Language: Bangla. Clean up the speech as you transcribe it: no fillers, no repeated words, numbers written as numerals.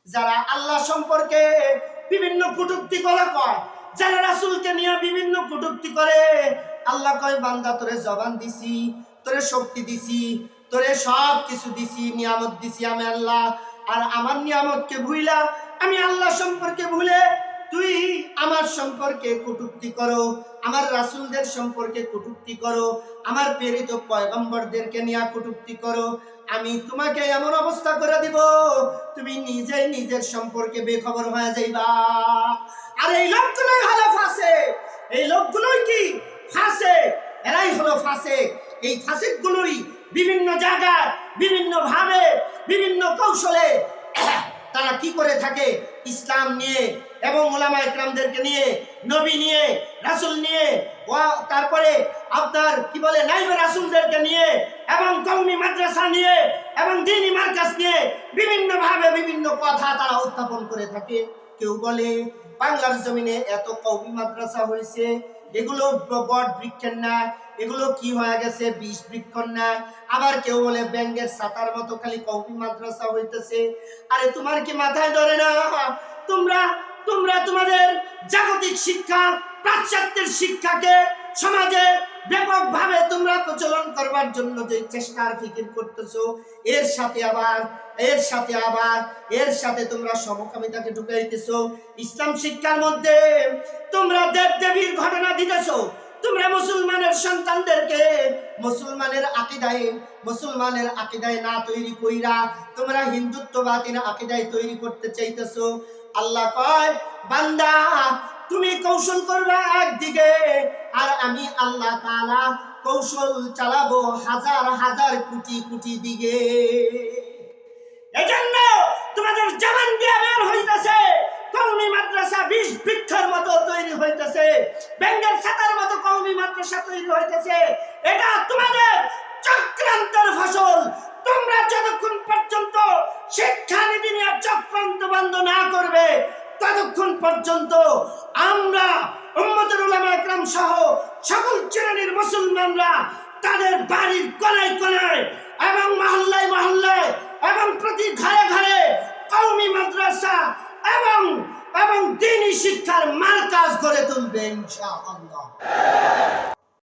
যারা আল্লাহ সম্পর্কে বিভিন্ন কটূক্তি করা কয়, যারা রাসূলকে নিয়ে বিভিন্ন কটূক্তি করে, আল্লাহ কয় বান্দা তোরে জবান দিছি, তোরে শক্তি দিছি, তোরে সব কিছু দিছি, নিয়ামত দিছি আমি আল্লাহ। আর আমার নিয়ামতকে ভুইলা, আমি আল্লাহ সম্পর্কে ভুলে তুই আমার সম্পর্কে কটূক্তি করো, আমার রাসূলদের সম্পর্কে কটূক্তি করো, আমার প্রেরিত পয়গম্বরদেরকে নিয়ে কটূক্তি করো, আমি তোমাকে এমন অবস্থা করে দিব তুমি নিজেই নিজের সম্পর্কে বেখবর হয়ে যাইবা। আর এই লোকগুলোই হলো ফাসিক। এই লোকগুলোই কি ফাসিক, এরাই হলো ফাসিক। এই ফাসিকগুলোই বিভিন্ন জায়গায় বিভিন্ন ভাবে বিভিন্ন কৌশলে তারা কি করে থাকে, ইসলাম নিয়ে এবং উলামায়ে কেরামদেরকে নিয়ে, নবী নিয়ে, রাসূল নিয়ে, তারপরে আপনার কি বলে নাইবে রাসূলদেরকে নিয়ে এবং কওমি মাদ্রাসা নিয়ে এবং দ্বীনি মার্কাজ নিয়ে বিভিন্ন ভাবে বিভিন্ন কথা তারা উত্থাপন করে থাকে। কেউ বলে বাংলার জমিনে এত কওমি মাদ্রাসা হয়েছে, এগুলো বট বৃক্ষের না, এগুলো কি হয়ে গেছে বিষ বৃক্ষর না। আবার কেউ বলে ব্যাঙ্গের ছাতার মতো খালি কওমি মাদ্রাসা হইতেছে। আরে তোমার কি মাথায় ধরে না? তোমরা তোমাদের জাগতিক শিক্ষা, পাশ্চাত্যের শিক্ষাকে সমাজে ব্যাপকভাবে তোমরা প্রচলন করবার জন্য যে চেষ্টার ফিকির করতেছো, এর সাথে তোমরা সমকামিতাকে ঢুকাইতেছো। ইসলাম শিক্ষার মধ্যে তোমরা দেব দেবীর ঘটনা দিতেছো। তোমরা মুসলমানের সন্তানদেরকে মুসলমানের আকীদায় না তৈরি কইরা তোমরা হিন্দুত্ববাদী আকীদায় তৈরি করতে চাইতেছো। আল্লাহ কয় বান্দা তুমি কৌশল করবা একদিকে, আর আমি আল্লাহ তাআলা কৌশল চালাবো হাজার হাজার কোটি কোটি দিকে। এজন্য তোমাদের জবান দিয়ে বের হইতেছে কওমি মাদ্রাসা বিষ বৃক্ষের মতো তৈরি হইতেছে, ব্যাঙ্গের ছাতার মতো কওমি মাদ্রাসা তৈরি হইতেছে। এটা তোমাদের চক্রান্তের ফসল। তোমরা যতক্ষণ পর্যন্ত শিক্ষানীতি নিয়ে চক্রান্ত বন্ধ না করবে, ততক্ষণ পর্যন্ত আমরা উম্মতের উলামায়ে কেরাম সহ সকল শ্রেণীর মুসলমানরা তাদের বাড়ির কোনায় কোনায় এবং মহল্লায় মহল্লায় এবং প্রতি ঘরে ঘরে কওমি মাদ্রাসা এবং দ্বীনি শিক্ষার মার্কাজ গড়ে তুলবে ইনশাআল্লাহ।